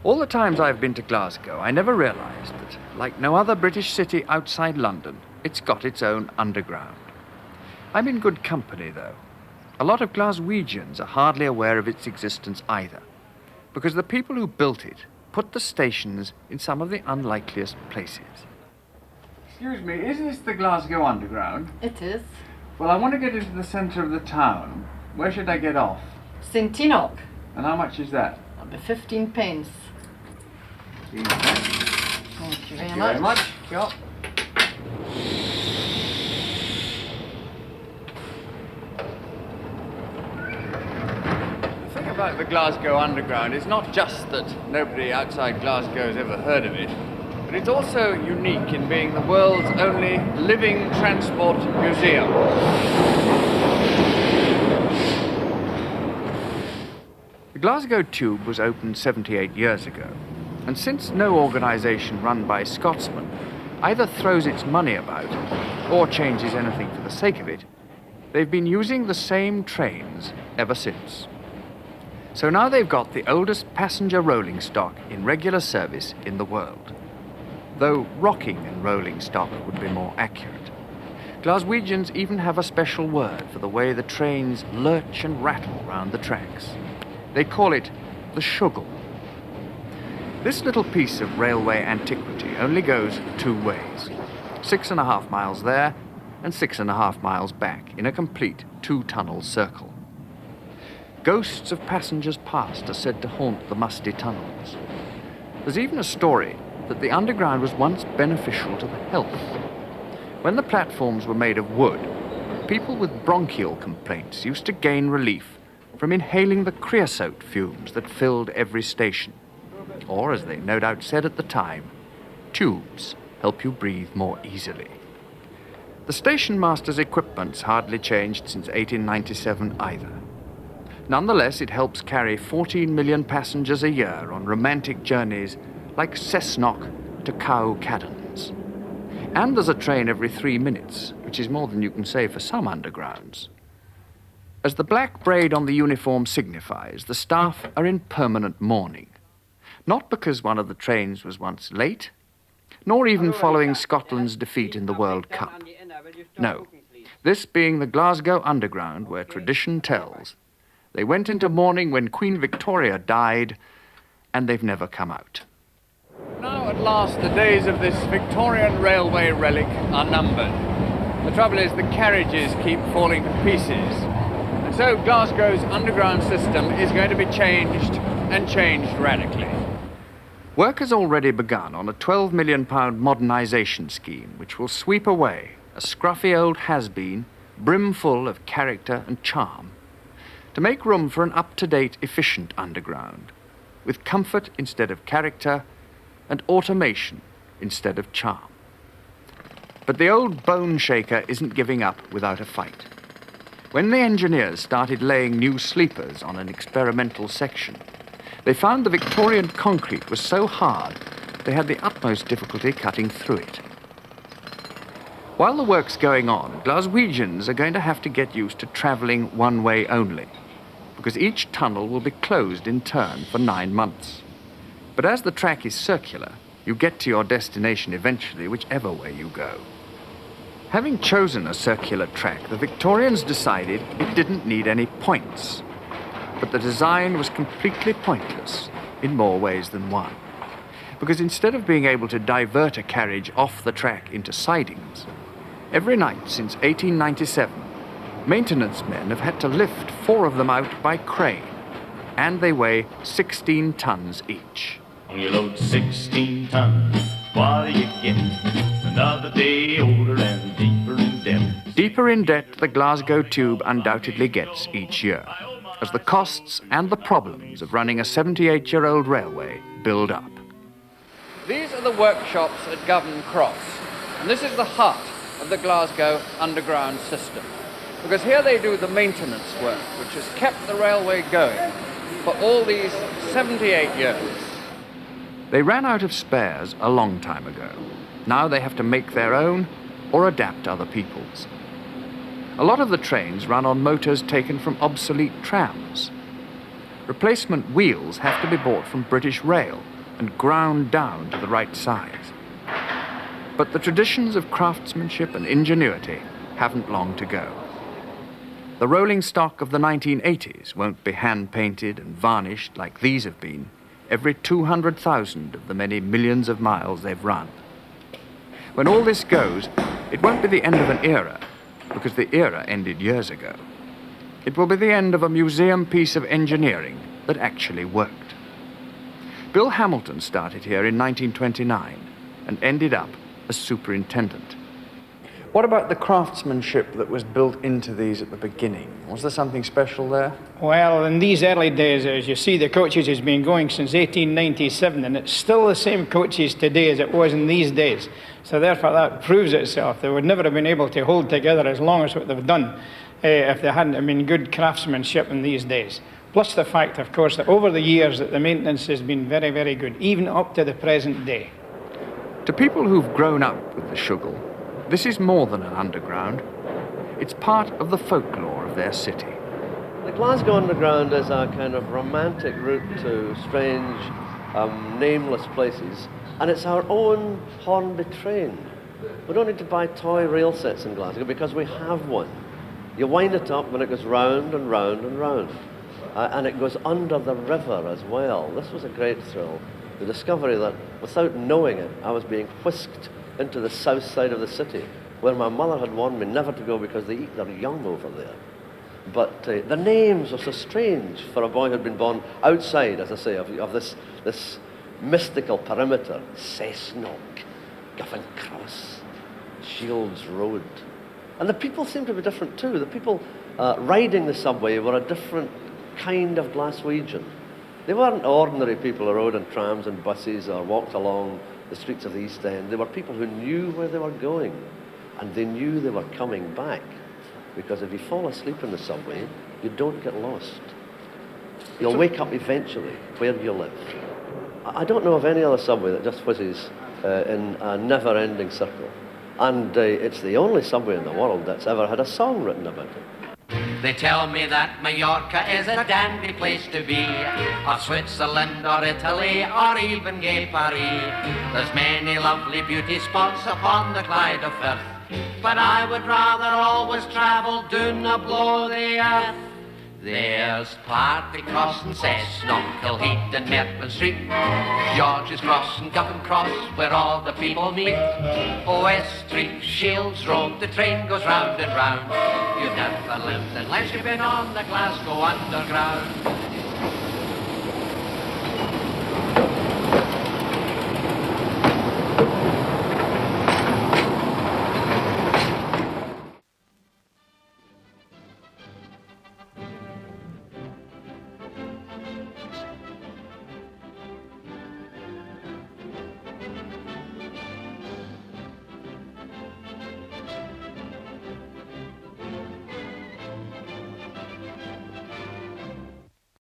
All the times I've been to Glasgow, I never realised that, like no other British city outside London, it's got its own underground. I'm in good company, though. A lot of Glaswegians are hardly aware of its existence either, because the people who built it put the stations in some of the unlikeliest places. Excuse me, is this the Glasgow Underground? It is. Well, I want to get into the centre of the town. Where should I get off? St. Enoch. And how much is that? That'll be 15 pence. Thank you very much. Sure. The thing about the Glasgow Underground is not just that nobody outside Glasgow has ever heard of it, but it's also unique in being the world's only living transport museum. The Glasgow Tube was opened 78 years ago, and since no organisation run by Scotsmen either throws its money about or changes anything for the sake of it, they've been using the same trains ever since. So now they've got the oldest passenger rolling stock in regular service in the world, though rocking and rolling stock would be more accurate. Glaswegians even have a special word for the way the trains lurch and rattle round the tracks. They call it the shoogle. This little piece of railway antiquity only goes two ways, 6.5 miles there and 6.5 miles back in a complete two-tunnel circle. Ghosts of passengers past are said to haunt the musty tunnels. There's even a story that the underground was once beneficial to the health. When the platforms were made of wood, people with bronchial complaints used to gain relief from inhaling the creosote fumes that filled every station. Or, as they no doubt said at the time, tubes help you breathe more easily. The station master's equipment's hardly changed since 1897 either. Nonetheless, it helps carry 14 million passengers a year on romantic journeys like Cessnock to Cow Caddons. And there's a train every 3 minutes, which is more than you can say for some undergrounds. As the black braid on the uniform signifies, the staff are in permanent mourning. Not because one of the trains was once late, nor even following Scotland's defeat in the World Cup. No, this being the Glasgow Underground, where tradition tells, they went into mourning when Queen Victoria died, and they've never come out. Now at last the days of this Victorian railway relic are numbered. The trouble is the carriages keep falling to pieces. And so Glasgow's underground system is going to be changed, and changed radically. Work has already begun on a £12 million modernisation scheme which will sweep away a scruffy old has-been, brimful of character and charm, to make room for an up-to-date, efficient underground, with comfort instead of character and automation instead of charm. But the old bone shaker isn't giving up without a fight. When the engineers started laying new sleepers on an experimental section, they found the Victorian concrete was so hard they had the utmost difficulty cutting through it. While the work's going on, Glaswegians are going to have to get used to travelling one way only, because each tunnel will be closed in turn for 9 months. But as the track is circular, you get to your destination eventually, whichever way you go. Having chosen a circular track, the Victorians decided it didn't need any points. But the design was completely pointless in more ways than one. Because instead of being able to divert a carriage off the track into sidings, every night since 1897, maintenance men have had to lift 4 of them out by crane, and they weigh 16 tons each. You load 16 tons, what do you get? Another day older and deeper in debt. Deeper in debt the Glasgow Tube undoubtedly gets each year, as the costs and the problems of running a 78-year-old railway build up. These are the workshops at Govan Cross, and this is the heart of the Glasgow Underground system, because here they do the maintenance work, which has kept the railway going for all these 78 years. They ran out of spares a long time ago. Now they have to make their own or adapt other people's. A lot of the trains run on motors taken from obsolete trams. Replacement wheels have to be bought from British Rail and ground down to the right size. But the traditions of craftsmanship and ingenuity haven't long to go. The rolling stock of the 1980s won't be hand-painted and varnished like these have been every 200,000 of the many millions of miles they've run. When all this goes, it won't be the end of an era, because the era ended years ago. It will be the end of a museum piece of engineering that actually worked. Bill Hamilton started here in 1929 and ended up as superintendent. What about the craftsmanship that was built into these at the beginning? Was there something special there? Well, in these early days, as you see, the coaches has been going since 1897, and it's still the same coaches today as it was in these days. So therefore, that proves itself. They would never have been able to hold together as long as what they've done if there hadn't been good craftsmanship in these days. Plus the fact, of course, that over the years that the maintenance has been very, very good, even up to the present day. To people who've grown up with the shoogle, this is more than an underground. It's part of the folklore of their city. The Glasgow Underground is a kind of romantic route to strange, nameless places, and it's our own Hornby train. We don't need to buy toy rail sets in Glasgow because we have one. You wind it up when it goes round and round and round. And it goes under the river as well. This was a great thrill. The discovery that, without knowing it, I was being whisked into the south side of the city, where my mother had warned me never to go because they eat their young over there. But the names are so strange for a boy who'd been born outside, as I say, of this mystical perimeter. Cessnock, Govan Cross, Shields Road. And the people seem to be different too. The people riding the subway were a different kind of Glaswegian. They weren't ordinary people who rode in trams and buses or walked along the streets of the East End. They were people who knew where they were going, and they knew they were coming back. Because if you fall asleep in the subway, you don't get lost. You'll wake up eventually where you live. I don't know of any other subway that just whizzes in a never-ending circle. And it's the only subway in the world that's ever had a song written about it. They tell me that Mallorca is a dandy place to be, or Switzerland or Italy or even gay Paris. There's many lovely beauty spots upon the Clyde of Firth, but I would rather always travel down below the earth. There's Party Cross and Cessnock, Kilheath and Merton Street, George's Cross and Govan Cross, where all the people meet. West Street, Shields Road, the train goes round and round. You've never lived unless you've been on the Glasgow Underground.